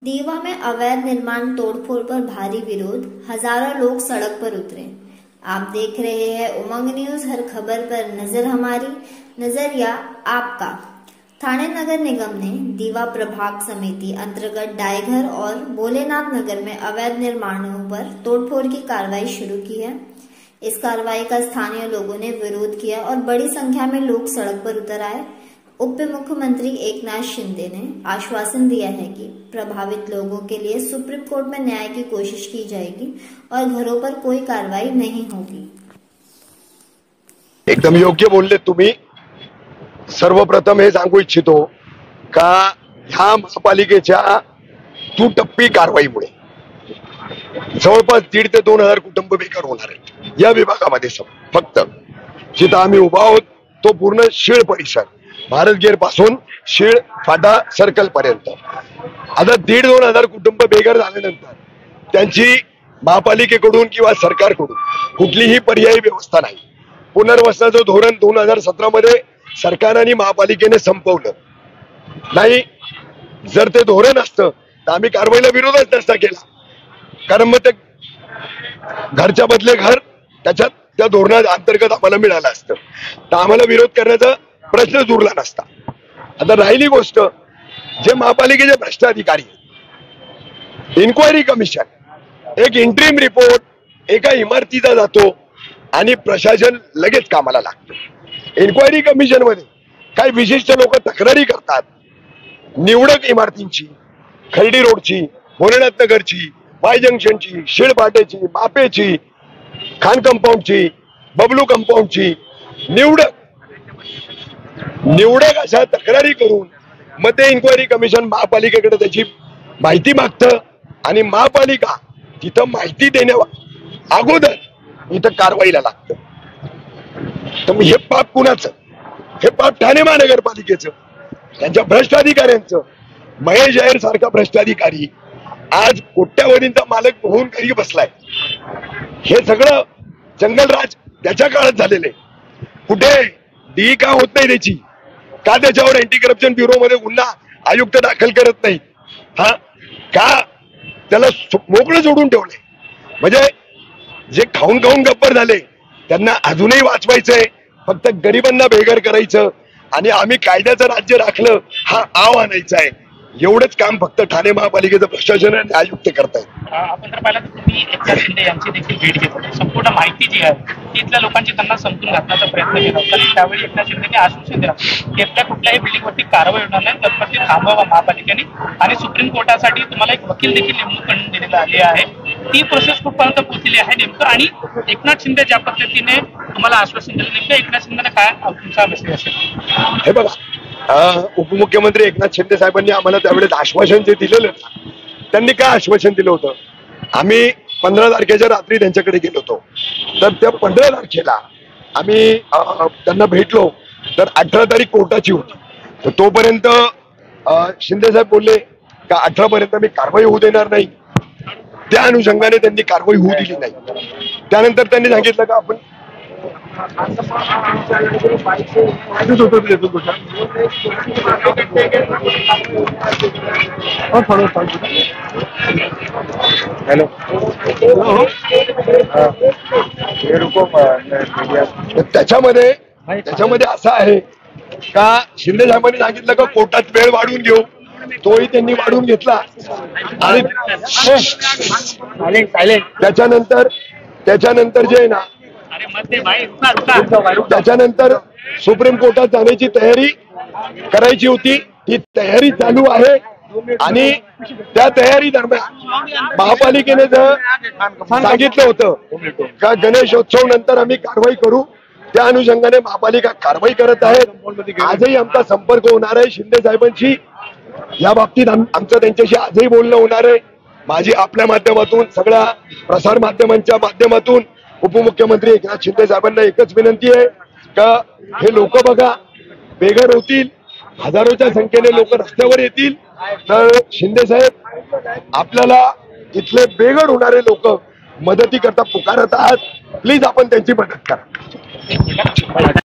दीवा में अवैध निर्माण तोड़फोड़ पर भारी विरोध, हजारों लोग सड़क पर उतरे। आप देख रहे हैं उमंग न्यूज। हर खबर पर नजर हमारी, नजरिया आपका। ठाणे नगर निगम ने दीवा प्रभाग समिति अंतर्गत डायघर और भोलेनाथ नगर में अवैध निर्माणों पर तोड़फोड़ की कार्रवाई शुरू की है। इस कार्रवाई का स्थानीय लोगों ने विरोध किया और बड़ी संख्या में लोग सड़क पर उतर आए। उप मुख्यमंत्री एकनाथ शिंदे ने आश्वासन दिया है कि प्रभावित लोगों के लिए सुप्रीम कोर्ट में न्याय की कोशिश की जाएगी और घरों पर कोई कार्रवाई नहीं होगी। एकदम योग्य बोलले तुम्ही। सर्वप्रथम हे सांगू इच्छितो का ह्या महापालिकेच्या दुटप्पी कारवाईमुळे जवळपास 1,500 ते 2,000 कुटुंब बेकार होणार आहेत या विभागामध्ये। फक्त जिथं आम्ही उभा आहोत तो पूर्ण शीळ परिसर, भारत गेट पासून शीळ फाटा सर्कल पर्यंत आता 1,500-2,000 कुटुंब बेघर झाल्यानंतर त्यांची महापालिकेकडून किंवा सरकारकडून कुठलीही पर्यायी व्यवस्था नाही। पुनर्वसनाचं धोरण 2017 मध्ये सरकारने महापालिकेने संपवलं नाही। जर ते धोरण असतं तर आम्ही कारवाईला विरोधच नसता केला, कारण मग ते घरच्या बदले घर त्याच्यात त्या धोरणा अंतर्गत आम्हाला मिळालं असतं तर आम्हाला विरोध करण्याचा प्रश्नच उरला नसता। आता राहिली गोष्ट जे महापालिकेचे भ्रष्ट अधिकारी, इन्क्वायरी कमिशन, एक इंटरिम रिपोर्ट एका इमारतीचा जातो आणि प्रशासन लगेच कामाला लागतं। इन्क्वायरी कमिशन मध्ये काही विशिष्ट लोक तक्रारी करतात निवडक इमारतींची, खर्डी रोडची, भोलेनाथ नगरची, वाय जंक्शनची, शीळ फाट्याची, मापेची, खान कंपाऊंडची, बबलू कंपाऊंडची, निवडक अशा तक्रारी करून मग ते इन्क्वायरी कमिशन महापालिकेकडे त्याची माहिती मागतं आणि महापालिका तिथं माहिती देण्या अगोदर इथं कारवाईला लागतं। तर हे पाप कुणाचं? हे पाप ठाणे महानगरपालिकेचं, त्यांच्या भ्रष्ट अधिकाऱ्यांचं। महेश अय्यर सारखा भ्रष्ट अधिकारी आज कोट्यावधींचा मालक होऊन घरी बसलाय। हे सगळं जंगलराज त्याच्या काळात झालेले। कुठे डी का होत नाही त्याची? का त्याच्यावर अँटी करप्शन ब्युरो मध्ये गुन्हा आयुक्त दाखल करत नाही? का त्याला मोकळं जोडून ठेवले? म्हणजे जे खाऊन खाऊन गप्पर झाले त्यांना अजूनही वाचवायचंय, फक्त गरिबांना बेघर करायचं आणि आम्ही कायद्याचं राज्य राखलं हा आव आणायचा आहे। एवढंच काम फक्त ठाणे महापालिकेचं प्रशासन आणि आयुक्त करतायत। आपण जर पाहिलं तर तुम्ही एकनाथ शिंदे यांची देखील भेट घेत होते। संपूर्ण माहिती जी आहे तिथल्या लोकांची त्यांना समजून घालण्याचा प्रयत्न केला होता आणि त्यावेळी एकनाथ शिंदेने आश्वासन दिलं की इथल्या कुठल्याही बिल्डिंगवरती कारवाई होणार नाही, तत्पर ते थांबवा महापालिकेने आणि सुप्रीम कोर्टासाठी तुम्हाला एक वकील देखील नेमणूक करून देण्यात आली आहे। ती प्रोसेस कुठपर्यंत पोहोचली आहे नेमकं, आणि एकनाथ शिंदे ज्या पद्धतीने तुम्हाला आश्वासन दिलं नेमकं एकनाथ शिंदेने काय तुमचा मेसेज असेल? हे बघा, उपमुख्यमंत्री एकनाथ शिंदे साहेबांनी आम्हाला त्यावेळेस आश्वासन जे दिलेलं, त्यांनी काय आश्वासन दिलं होतं? आम्ही 15 तारखेच्या रात्री त्यांच्याकडे गेलो होतो, तर त्या 15 तारखेला आम्ही त्यांना भेटलो तर 18 तारीख कोर्टाची होती। तर तोपर्यंत शिंदे साहेब बोलले का 18 पर्यंत मी कारवाई होऊ देणार नाही। त्या अनुषंगाने त्यांनी कारवाई होऊ दिली नाही। त्यानंतर त्यांनी सांगितलं का आपण हॅलो त्याच्यामध्ये असं आहे का शिंदे साहेबांनी सांगितलं का कोर्टात वेळ वाढवून घेऊ, तोही त्यांनी वाढवून घेतला आणि त्याच्यानंतर जे आहे ना, त्याच्यानंतर सुप्रीम कोर्टात जाण्याची तयारी करायची होती, ती तयारी चालू आहे आणि त्या तयारी दरम्यान महापालिकेने जर सांगितलं होतं का गणेशोत्सव नंतर आम्ही कारवाई करू, त्या अनुषंगाने महापालिका कारवाई करत आहे। आजही आमचा संपर्क होणार आहे शिंदे साहेबांशी, या बाबतीत आमचं त्यांच्याशी आजही बोलणं होणार आहे। माझी आपल्या माध्यमातून, सगळ्या प्रसार माध्यमांच्या माध्यमातून उपमुख्यमंत्री एकनाथ शिंदे साहेबांना एकच विनंती आहे का हे लोक बघा बेघर होतील, हजारोच्या संख्येने लोक रस्त्यावर येतील, तर शिंदे साहेब आपल्याला इथले बेघर होणारे लोक मदती करता पुकारत आहात, प्लीज आपण त्यांची मदत करा।